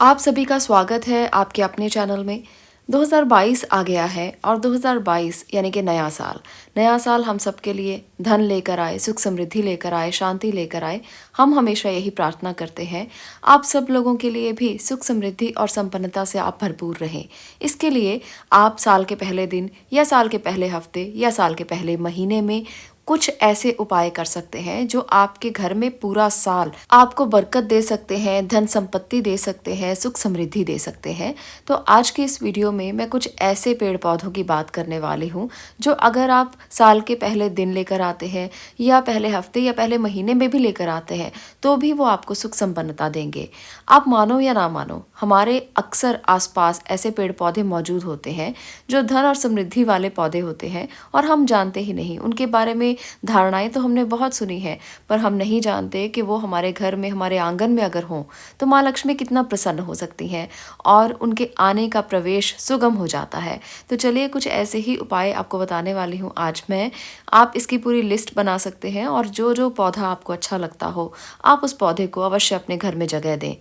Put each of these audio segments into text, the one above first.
आप सभी का स्वागत है आपके अपने चैनल में। 2022 आ गया है और 2022 यानी कि नया साल। नया साल हम सबके लिए धन लेकर आए, सुख समृद्धि लेकर आए, शांति लेकर आए। हम हमेशा यही प्रार्थना करते हैं। आप सब लोगों के लिए भी सुख समृद्धि और संपन्नता से आप भरपूर रहें। इसके लिए आप साल के पहले दिन या साल के पहले हफ्ते या साल के पहले महीने में कुछ ऐसे उपाय कर सकते हैं जो आपके घर में पूरा साल आपको बरकत दे सकते हैं, धन संपत्ति दे सकते हैं, सुख समृद्धि दे सकते हैं। तो आज के इस वीडियो में मैं कुछ ऐसे पेड़ पौधों की बात करने वाली हूँ जो अगर आप साल के पहले दिन लेकर आते हैं या पहले हफ्ते या पहले महीने में भी लेकर आते हैं तो भी वो आपको सुख संपन्नता देंगे। आप मानो या ना मानो, हमारे अक्सर आसपास ऐसे पेड़ पौधे मौजूद होते हैं जो धन और समृद्धि वाले पौधे होते हैं और हम जानते ही नहीं। उनके बारे में धारणाएं तो हमने बहुत सुनी है, पर हम नहीं जानते कि वो हमारे घर में, हमारे आंगन में अगर हों तो माँ लक्ष्मी कितना प्रसन्न हो सकती हैं और उनके आने का प्रवेश सुगम हो जाता है। तो चलिए कुछ ऐसे ही उपाय आपको बताने वाली हूँ आज मैं। आप इसकी पूरी लिस्ट बना सकते हैं और जो जो पौधा आपको अच्छा लगता हो आप उस पौधे को अवश्य अपने घर में जगह दें।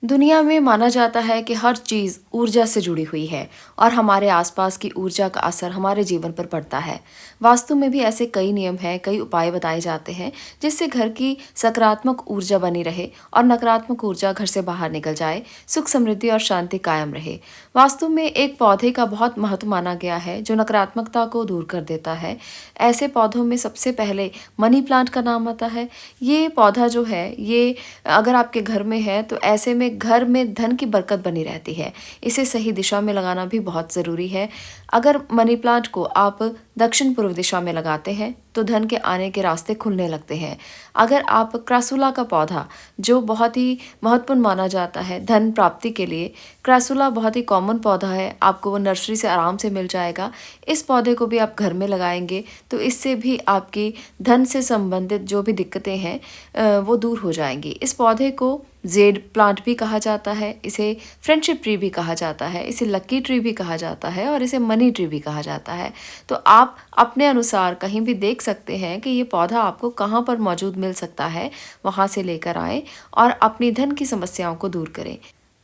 दुनिया में माना जाता है कि हर चीज़ ऊर्जा से जुड़ी हुई है और हमारे आसपास की ऊर्जा का असर हमारे जीवन पर पड़ता है। वास्तु में भी ऐसे कई नियम हैं, कई उपाय बताए जाते हैं जिससे घर की सकारात्मक ऊर्जा बनी रहे और नकारात्मक ऊर्जा घर से बाहर निकल जाए, सुख समृद्धि और शांति कायम रहे। वास्तु में एक पौधे का बहुत महत्व माना गया है जो नकारात्मकता को दूर कर देता है। ऐसे पौधों में सबसे पहले मनी प्लांट का नाम आता है। ये पौधा जो है, ये अगर आपके घर में है तो ऐसे में घर में धन की बरकत बनी रहती है। इसे सही दिशा में लगाना भी बहुत ज़रूरी है। अगर मनी प्लांट को आप दक्षिण पूर्व दिशा में लगाते हैं तो धन के आने के रास्ते खुलने लगते हैं। अगर आप क्रासुला का पौधा, जो बहुत ही महत्वपूर्ण माना जाता है धन प्राप्ति के लिए, क्रासुला बहुत ही कॉमन पौधा है, आपको वो नर्सरी से आराम से मिल जाएगा। इस पौधे को भी आप घर में लगाएंगे तो इससे भी आपकी धन से संबंधित जो भी दिक्कतें हैं वो दूर हो जाएंगी। इस पौधे को जेड प्लांट भी कहा जाता है, इसे फ्रेंडशिप ट्री भी कहा जाता है, इसे लकी ट्री भी कहा जाता है और इसे मनी ट्री भी कहा जाता है। तो आप अपने अनुसार कहीं भी देख सकते हैं कि ये पौधा आपको कहाँ पर मौजूद मिल सकता है, वहाँ से लेकर आएँ और अपनी धन की समस्याओं को दूर करें।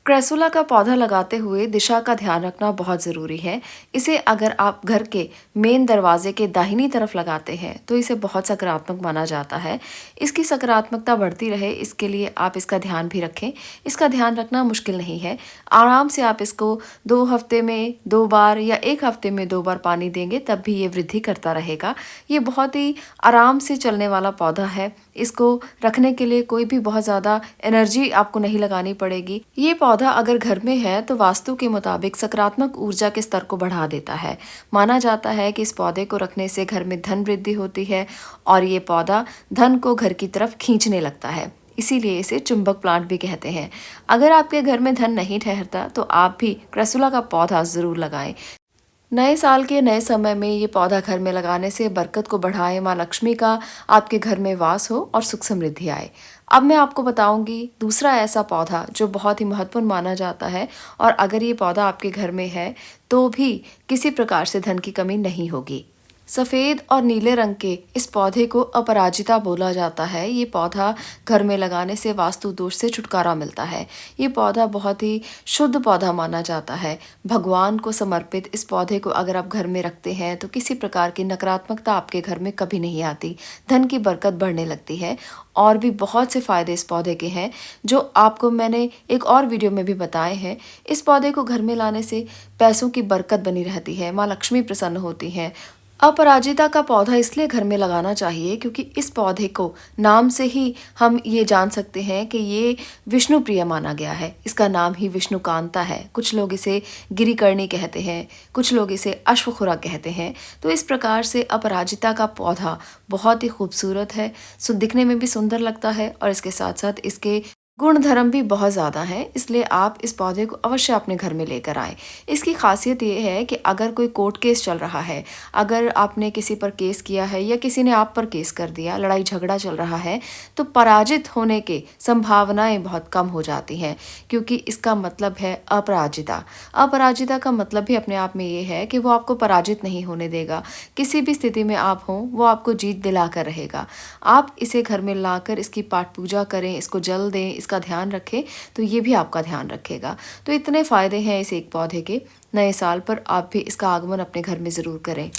क्रेसुला का पौधा लगाते हुए दिशा का ध्यान रखना बहुत ज़रूरी है। इसे अगर आप घर के मेन दरवाजे के दाहिनी तरफ लगाते हैं तो इसे बहुत सकारात्मक माना जाता है। इसकी सकारात्मकता बढ़ती रहे इसके लिए आप इसका ध्यान भी रखें। इसका ध्यान रखना मुश्किल नहीं है। आराम से आप इसको 2 हफ्ते में 2 बार या 1 हफ्ते में 2 बार पानी देंगे तब भी ये वृद्धि करता रहेगा। ये बहुत ही आराम से चलने वाला पौधा है। इसको रखने के लिए कोई भी बहुत ज़्यादा एनर्जी आपको नहीं लगानी पड़ेगी। ये पौधा अगर घर में है तो वास्तु के मुताबिक सकारात्मक ऊर्जा के स्तर को बढ़ा देता है। माना जाता है कि इस पौधे को रखने से घर में धन वृद्धि होती है और ये पौधा धन को घर की तरफ खींचने लगता है। इसीलिए इसे चुंबक प्लांट भी कहते हैं। अगर आपके घर में धन नहीं ठहरता तो आप भी क्रेसुला का पौधा ज़रूर लगाएं। नए साल के नए समय में ये पौधा घर में लगाने से बरकत को बढ़ाए, माँ लक्ष्मी का आपके घर में वास हो और सुख समृद्धि आए। अब मैं आपको बताऊंगी दूसरा ऐसा पौधा जो बहुत ही महत्वपूर्ण माना जाता है और अगर ये पौधा आपके घर में है तो भी किसी प्रकार से धन की कमी नहीं होगी। सफ़ेद और नीले रंग के इस पौधे को अपराजिता बोला जाता है। ये पौधा घर में लगाने से वास्तु दोष से छुटकारा मिलता है। ये पौधा बहुत ही शुद्ध पौधा माना जाता है। भगवान को समर्पित इस पौधे को अगर आप घर में रखते हैं तो किसी प्रकार की नकारात्मकता आपके घर में कभी नहीं आती। धन की बरकत बढ़ने लगती है और भी बहुत से फ़ायदे इस पौधे के हैं जो आपको मैंने एक और वीडियो में भी बताए हैं। इस पौधे को घर में लाने से पैसों की बरकत बनी रहती है, माँ लक्ष्मी प्रसन्न होती हैं। अपराजिता का पौधा इसलिए घर में लगाना चाहिए क्योंकि इस पौधे को नाम से ही हम ये जान सकते हैं कि ये विष्णु प्रिय माना गया है। इसका नाम ही विष्णुकांता है। कुछ लोग इसे गिरिकर्णी कहते हैं, कुछ लोग इसे अश्वखुरा कहते हैं। तो इस प्रकार से अपराजिता का पौधा बहुत ही खूबसूरत है, दिखने में भी सुंदर लगता है और इसके साथ साथ इसके गुण धर्म भी बहुत ज़्यादा है। इसलिए आप इस पौधे को अवश्य अपने घर में लेकर आएँ। इसकी खासियत ये है कि अगर कोई कोर्ट केस चल रहा है, अगर आपने किसी पर केस किया है या किसी ने आप पर केस कर दिया, लड़ाई झगड़ा चल रहा है, तो पराजित होने के संभावनाएं बहुत कम हो जाती हैं क्योंकि इसका मतलब है अपराजिता। अपराजिता का मतलब भी अपने आप में ये है कि वो आपको पराजित नहीं होने देगा। किसी भी स्थिति में आप हों वो आपको जीत दिला कर रहेगा। आप इसे घर में लाकर इसकी पाठ पूजा करें, इसको जल दें, इसका ध्यान रखें तो ये भी आपका ध्यान रखेगा। तो इतने फ़ायदे हैं इस एक पौधे के। नए साल पर आप भी इसका आगमन अपने घर में ज़रूर करें।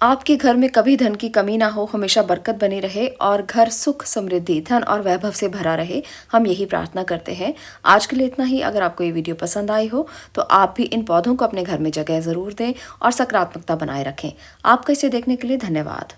आपके घर में कभी धन की कमी ना हो, हमेशा बरकत बनी रहे और घर सुख समृद्धि धन और वैभव से भरा रहे, हम यही प्रार्थना करते हैं। आज के लिए इतना ही। अगर आपको ये वीडियो पसंद आई हो तो आप भी इन पौधों को अपने घर में जगह ज़रूर दें और सकारात्मकता बनाए रखें। आपका इसे देखने के लिए धन्यवाद।